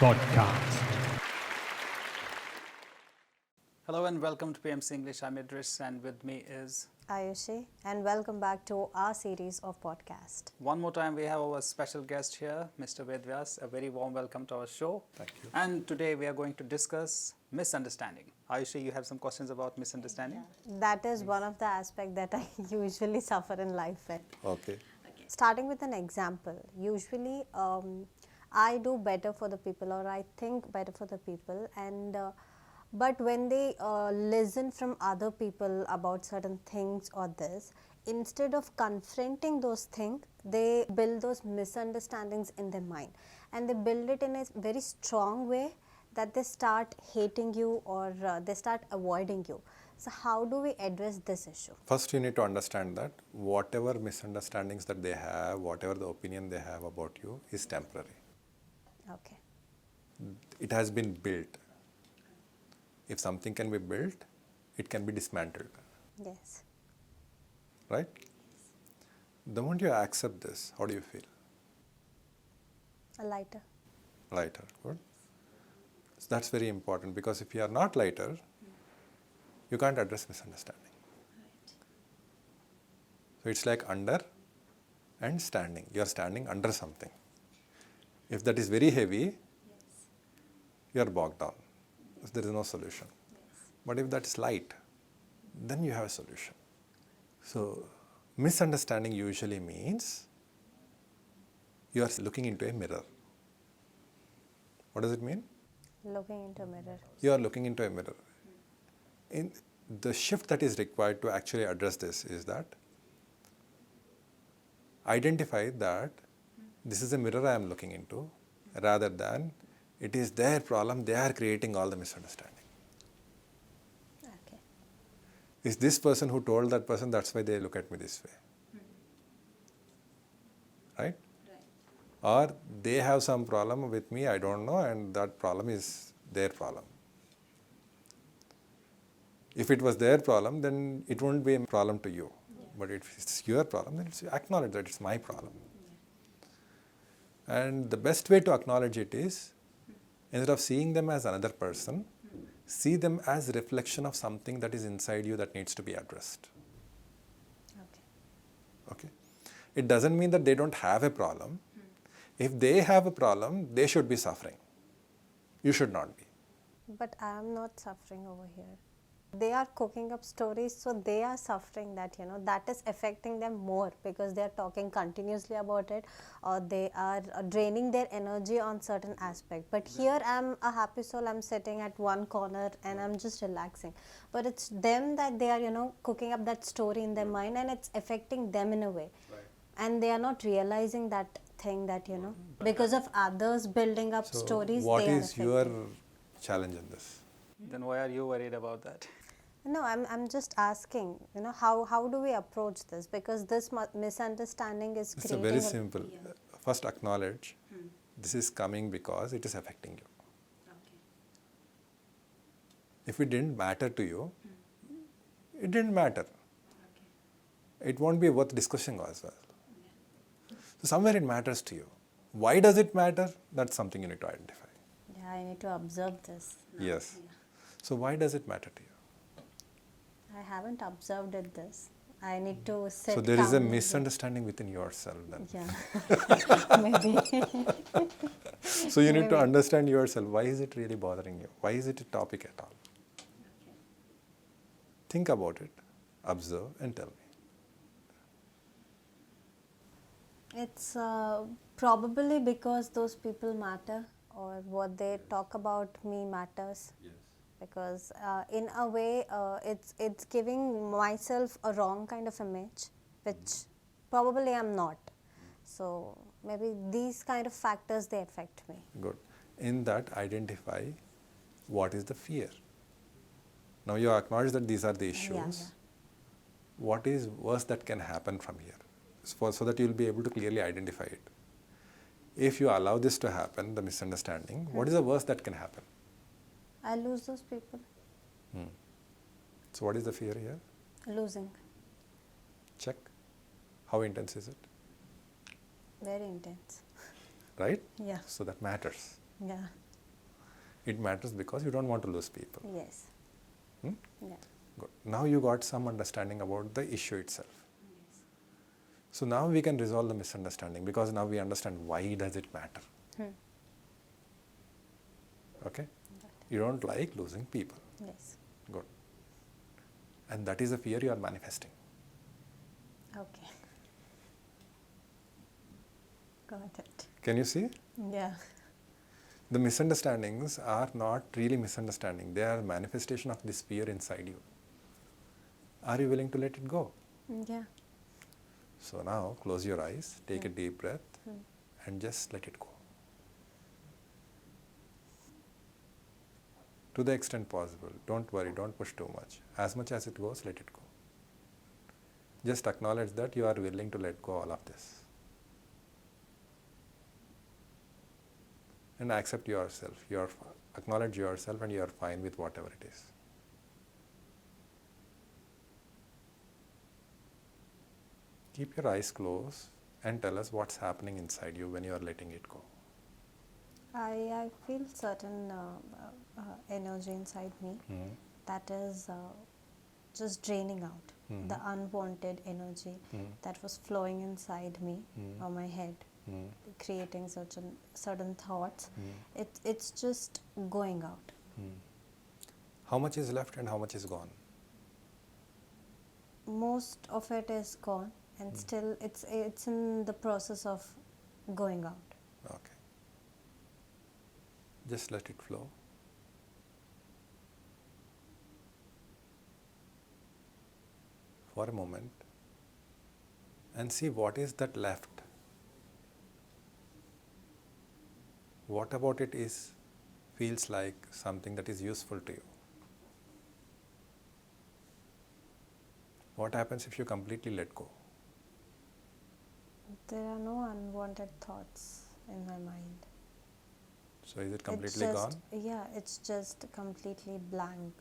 podcast. Hello and welcome to PMC English. I'm Idris and with me is Ayushi, and welcome back to our series of podcast. one more time we have our special guest here, Mr. Veda Vyas. A very warm welcome to our show. Thank you. And today we are going to discuss misunderstanding. Ayushi, you have some questions about misunderstanding? That is one of the aspects that I usually suffer in life with. Okay. Starting with an example, usually I do better for the people, or I think better for the people, and but when they listen from other people about certain things or this, instead of confronting those things, they build those misunderstandings in their mind, and they build it in a very strong way that they start hating you, or they start avoiding you. So how do we address this issue? First, you need to understand that whatever misunderstandings that they have, whatever the opinion they have about you is temporary. Okay. It has been built. If something can be built, it can be dismantled. Yes. Right? The moment you accept this, how do you feel? A lighter. Lighter. Good. So that's very important, because if you are not lighter, you can't address misunderstanding. So it's like under and standing. You are standing under something. If that is very heavy, you are bogged down. There is no solution. But if that is light, then you have a solution. So misunderstanding usually means you are looking into a mirror. What does it mean? Looking into a mirror. You are looking into a mirror. In the shift that is required to actually address this is that identify that this is a mirror I am looking into, rather than it is their problem, they are creating all the misunderstanding. Okay. Is this person who told that person, that's why they look at me this way. Right? Or they have some problem with me, I don't know, and that problem is their problem. If it was their problem, then it won't be a problem to you. But if it's your problem, then acknowledge that it's my problem. And the best way to acknowledge it is, instead of seeing them as another person, see them as a reflection of something that is inside you that needs to be addressed. Okay? It doesn't mean that they don't have a problem. If they have a problem, they should be suffering. You should not be. But I am not suffering over here. They are cooking up stories, so they are suffering that, that is affecting them more, because they are talking continuously about it, or they are draining their energy on certain aspect. But here I am a happy soul, I am sitting at one corner and I am just relaxing. But it's them that they are, cooking up that story in their mind, and it's affecting them in a way. Right. And they are not realizing that thing that, because of others building up stories. What they is your challenge in this? Then why are you worried about that? No, I'm just asking, how do we approach this? Because this misunderstanding is It's creating... very simple. First acknowledge this is coming because it is affecting you. Okay. If it didn't matter to you, it didn't matter. Okay. It won't be worth discussing as well. Yeah. So somewhere it matters to you. Why does it matter? That's something you need to identify. Yeah, I need to observe this. Yes. Yeah. So why does it matter to you? I haven't observed it this. I need to sit. So there is a misunderstanding within yourself then. Yeah. Maybe. So you need to understand yourself. Why is it really bothering you? Why is it a topic at all? Okay. Think about it, observe, and tell me. It's probably because those people matter, or what they talk about me matters. Yes. Because in a way, it's giving myself a wrong kind of image, which probably I'm not. So maybe these kind of factors, they affect me. Good. In that, identify what is the fear. Now you acknowledge that these are the issues. Yeah. What is worse that can happen from here? So that you will be able to clearly identify it. If you allow this to happen, the misunderstanding, what is the worst that can happen? I lose those people. So what is the fear here? Losing. Check. How intense is it? Very intense. Right? Yeah. So that matters. Yeah. It matters because you don't want to lose people. Yes. Hmm? Yeah. Good. Now you got some understanding about the issue itself. So now we can resolve the misunderstanding because now we understand why does it matter. Okay? You don't like losing people. Yes. Good. And that is a fear you are manifesting. Okay. Got it. Can you see? Yeah. The misunderstandings are not really misunderstanding. They are manifestation of this fear inside you. Are you willing to let it go? Yeah. So now close your eyes, take a deep breath and just let it go. To the extent possible. Don't worry, don't push too much. As much as it goes, let it go. Just acknowledge that you are willing to let go all of this. And accept yourself. Acknowledge yourself and you are fine with whatever it is. Keep your eyes closed and tell us what's happening inside you when you are letting it go. I feel certain energy inside me that is just draining out. The unwanted energy that was flowing inside me or my head, creating certain thoughts. It's just going out. How much is left and how much is gone? Most of it is gone, and still it's in the process of going out. Okay. Just let it flow. For a moment and see what is that left. What about it feels like something that is useful to you? What happens if you completely let go? There are no unwanted thoughts in my mind. So is it completely gone? Yeah, it's just completely blank,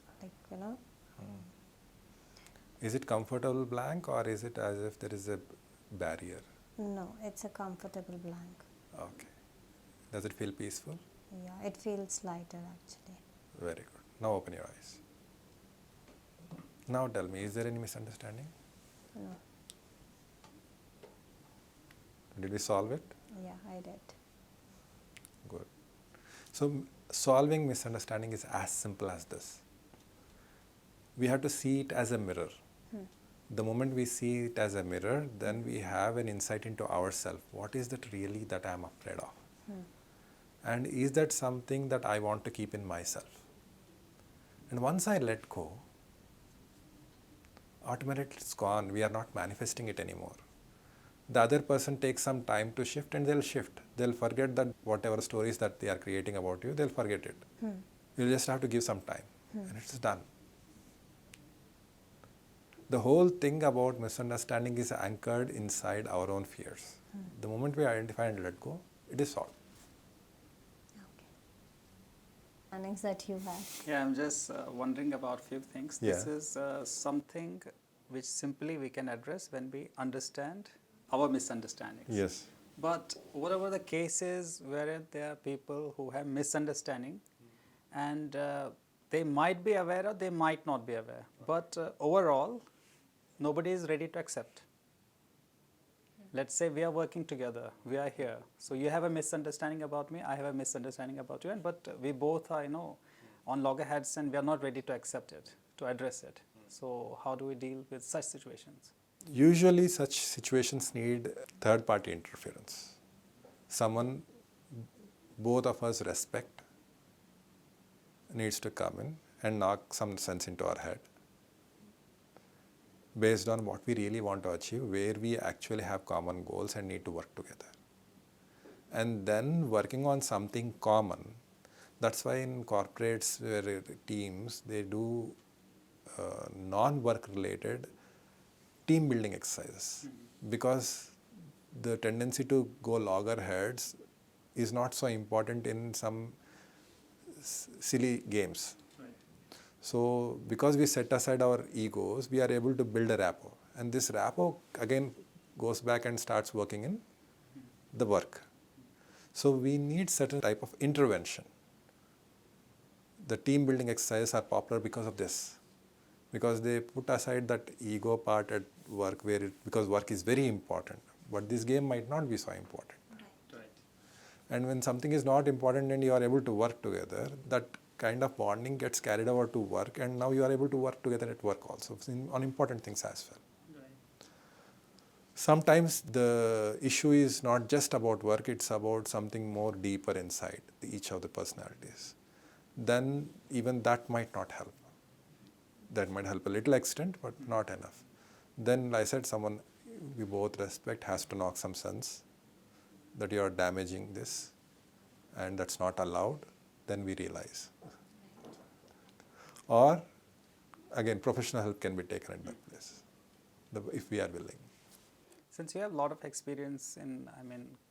Is it comfortable blank or is it as if there is a barrier? No, it's a comfortable blank. Okay. Does it feel peaceful? Yeah, it feels lighter actually. Very good. Now open your eyes. Now tell me, is there any misunderstanding? No. Did we solve it? Yeah, I did. Good. So solving misunderstanding is as simple as this. We have to see it as a mirror. The moment we see it as a mirror, then we have an insight into ourselves. What is that really that I am afraid of? And is that something that I want to keep in myself? And once I let go, automatically it's gone. We are not manifesting it anymore. The other person takes some time to shift and they'll shift. They'll forget that whatever stories that they are creating about you, they'll forget it. You'll just have to give some time and it's done. The whole thing about misunderstanding is anchored inside our own fears. The moment we identify and let go, it is solved. Okay. Understandings that you have. Yeah, I'm just wondering about few things. Yeah. This is something which simply we can address when we understand our misunderstandings. Yes. But whatever the case is wherein there are people who have misunderstanding and they might be aware or they might not be aware. But overall, nobody is ready to accept. Let's say we are working together, we are here. So you have a misunderstanding about me, I have a misunderstanding about you, but we both are, on loggerheads and we are not ready to accept it, to address it. So how do we deal with such situations? Usually such situations need third-party interference. Someone both of us respect needs to come in and knock some sense into our head based on what we really want to achieve, where we actually have common goals and need to work together. And then working on something common. That's why in corporates, teams, they do non-work related team building exercises, because the tendency to go loggerheads is not so important in some silly games. Right. So because we set aside our egos, we are able to build a rapport, and this rapport again goes back and starts working in the work. So we need certain type of intervention the team building exercises are popular because of this. Because they put aside that ego part at work because work is very important. But this game might not be so important. Right. And when something is not important and you are able to work together, that kind of bonding gets carried over to work, and now you are able to work together at work also on important things as well. Sometimes the issue is not just about work, it's about something more deeper inside each of the personalities. Then even that might not help. That might help a little extent, but not enough. Then I said someone we both respect has to knock some sense that you are damaging this and that's not allowed. Then we realize. Or again, professional help can be taken at that place if we are willing. Since you have a lot of experience in,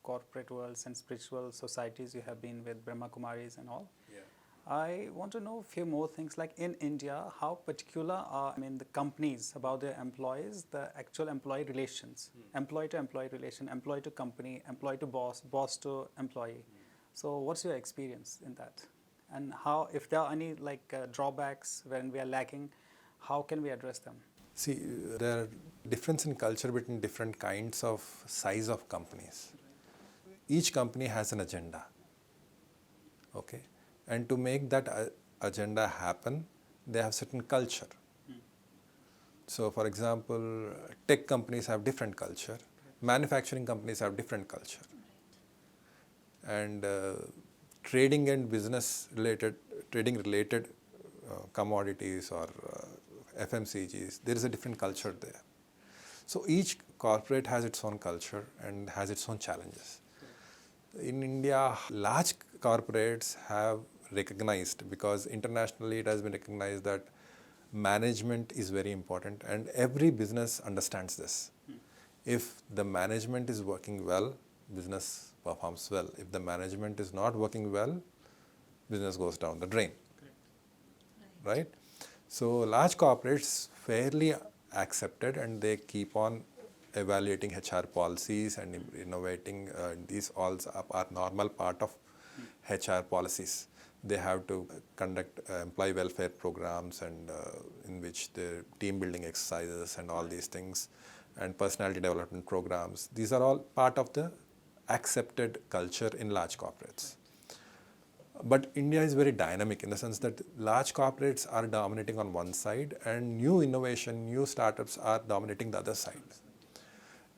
corporate worlds and spiritual societies, you have been with Brahma Kumaris and all. Yeah. I want to know a few more things, like in India, how particular are the companies about their employees, the actual employee relations, employee to employee relation, employee to company, employee to boss, boss to employee. So what's your experience in that? And how, if there are any drawbacks when we are lacking, how can we address them? See, there are difference in culture between different kinds of size of companies. Each company has an agenda. Okay? And to make that agenda happen, they have certain culture. So for example, tech companies have different culture, manufacturing companies have different culture. And trading and business related, trading related commodities or FMCGs, there is a different culture there. So each corporate has its own culture and has its own challenges. In India, large corporates have recognized, because internationally it has been recognized that management is very important, and every business understands this. If the management is working well, business performs well. If the management is not working well, business goes down the drain. Right? So large corporates fairly accepted, and they keep on evaluating HR policies and innovating. These all are normal part of HR policies. They have to conduct employee welfare programs, and in which the team building exercises and all these things, and personality development programs. These are all part of the accepted culture in large corporates. But India is very dynamic in the sense that large corporates are dominating on one side, and new innovation, new startups are dominating the other side.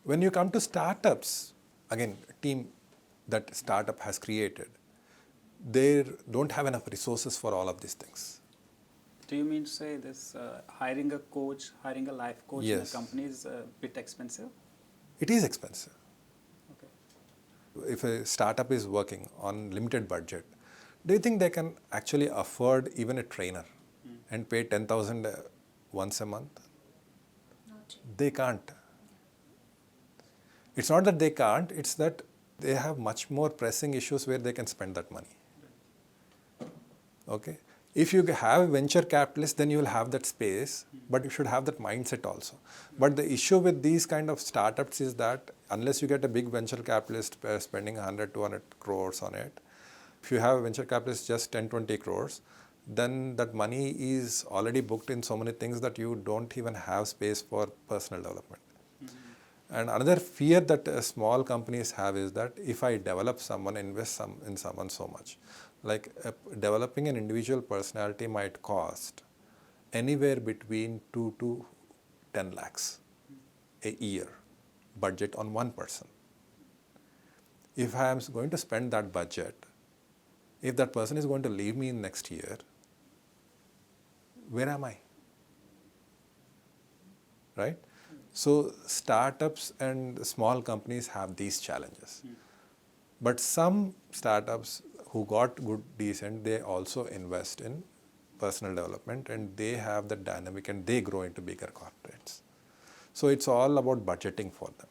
When you come to startups, again, a team that startup has created, they don't have enough resources for all of these things. Do you mean to say this hiring a coach, hiring a life coach in a company is a bit expensive? It is expensive. Okay. If a startup is working on limited budget, do you think they can actually afford even a trainer and pay 10,000 once a month? Not They can't. It's not that they can't, it's that they have much more pressing issues where they can spend that money. Okay? If you have a venture capitalist, then you will have that space, but you should have that mindset also. But the issue with these kind of startups is that unless you get a big venture capitalist spending 100, 200 crores on it, if you have a venture capitalist just 10, 20 crores, then that money is already booked in so many things that you don't even have space for personal development. And another fear that small companies have is that if I develop someone, invest in someone so much, like developing an individual personality might cost anywhere between 2 to 10 lakhs a year budget on one person. If I am going to spend that budget, if that person is going to leave me in next year, where am I? Right? So startups and small companies have these challenges. But some startups who got good, decent, they also invest in personal development, and they have the dynamic and they grow into bigger corporates. So it's all about budgeting for them.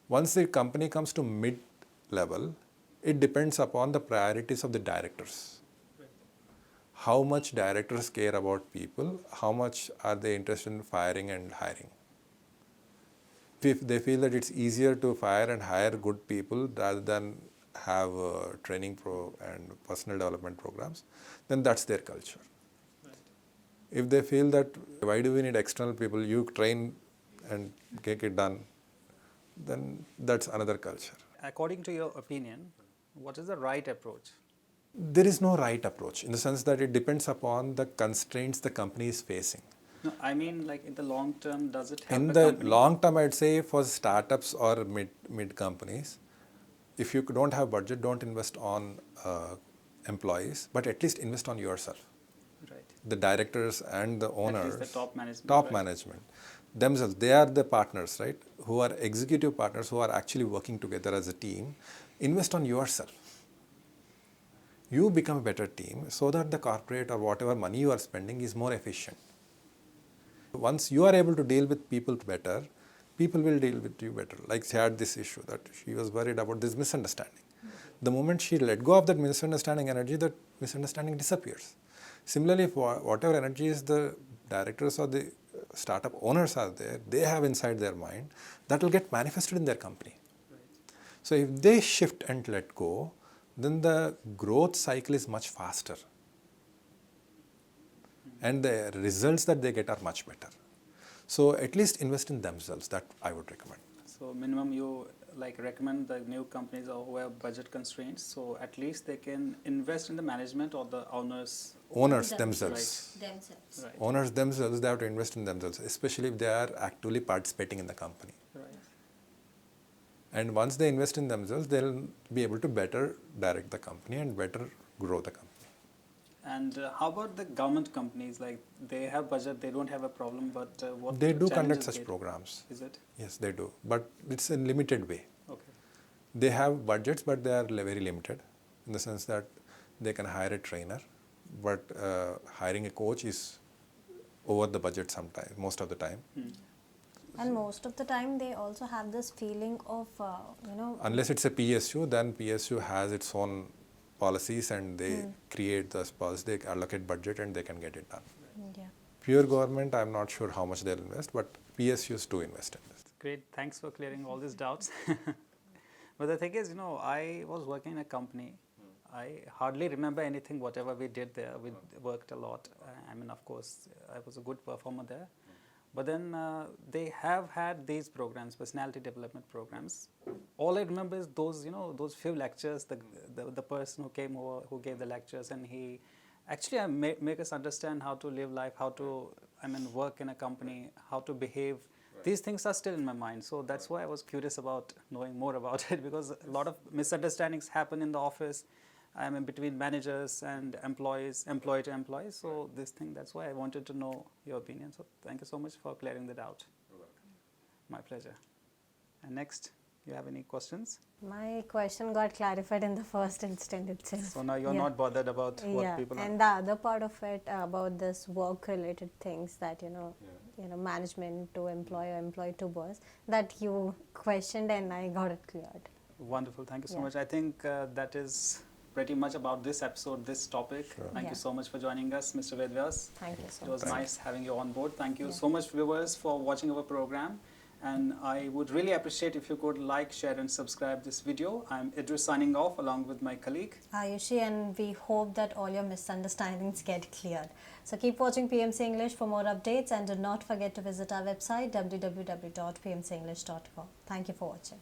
Once the company comes to mid-level, it depends upon the priorities of the directors. How much directors care about people, how much are they interested in firing and hiring. If they feel that it's easier to fire and hire good people rather than have training and personal development programs, then that's their culture. If they feel that why do we need external people, you train and get it done, then that's another culture. According to your opinion, what is the right approach? There is no right approach in the sense that it depends upon the constraints the company is facing. No, I mean, like in the long term, does it help In the the company? long term, I'd say for startups or mid companies, if you don't have budget, don't invest on employees, but at least invest on yourself. Right. The directors and the owners, At least the top management. top right? management themselves, they are the partners, right? Who are executive partners who are actually working together as a team. Invest on yourself. You become a better team so that the corporate or whatever money you are spending is more efficient. Once you are able to deal with people better, people will deal with you better. Like she had this issue that she was worried about this misunderstanding. The moment she let go of that misunderstanding energy, that misunderstanding disappears. Similarly, for whatever energies the directors or the startup owners are there, they have inside their mind, that will get manifested in their company. Right. So if they shift and let go, then the growth cycle is much faster. And the results that they get are much better. So at least invest in themselves, that I would recommend. So minimum you like recommend the new companies or who have budget constraints, so at least they can invest in the management or the owners. Owners themselves. Themselves. Right. Owners themselves, they have to invest in themselves, especially if they are actively participating in the company. Right. And once they invest in themselves, they'll be able to better direct the company and better grow the company. And how about the government companies? Like they have budget, they don't have a problem, but what They do conduct challenges such they- programs. Is it? Yes, they do. But it's in limited way. Okay. They have budgets, but they are very limited in the sense that they can hire a trainer, but hiring a coach is over the budget sometimes, most of the time. And most of the time, they also have this feeling of, Unless it's a PSU, then PSU has its own policies and they create those policies, they allocate budget and they can get it done. yeah. Pure government, I'm not sure how much they'll invest, but PSUs do invest in this. Great. Thanks for clearing all these doubts. But the thing is, I was working in a company. I hardly remember anything, whatever we did there. We worked a lot. I mean, of course, I was a good performer there. But then they have had these programs, personality development programs. All I remember is those, those few lectures, the person who came over, who gave the lectures, and he actually make us understand how to live life, how to, work in a company, how to behave. Right. These things are still in my mind. So that's why I was curious about knowing more about it, because a lot of misunderstandings happen in the office. Between managers and employees, employee to employee. So this thing, that's why I wanted to know your opinion. So thank you so much for clearing that out. You're welcome. My pleasure. And next, you have any questions? My question got clarified in the first instant itself. So now you're not bothered about what people are. And the other part of it about this work-related things that management to employee or employee to boss, that you questioned and I got it cleared. Wonderful. Thank you so much. I think that is pretty much about this episode, this topic. Sure. Thank you so much for joining us, Mr. Veda Vyas. Thank you so It was much. nice having you on board. Thank you so much, viewers, for watching our program. And I would really appreciate if you could like, share and subscribe this video. I'm Idris signing off along with my colleague Ayushi, and we hope that all your misunderstandings get cleared. So keep watching PMC English for more updates, and do not forget to visit our website www.pmcenglish.com. Thank you for watching.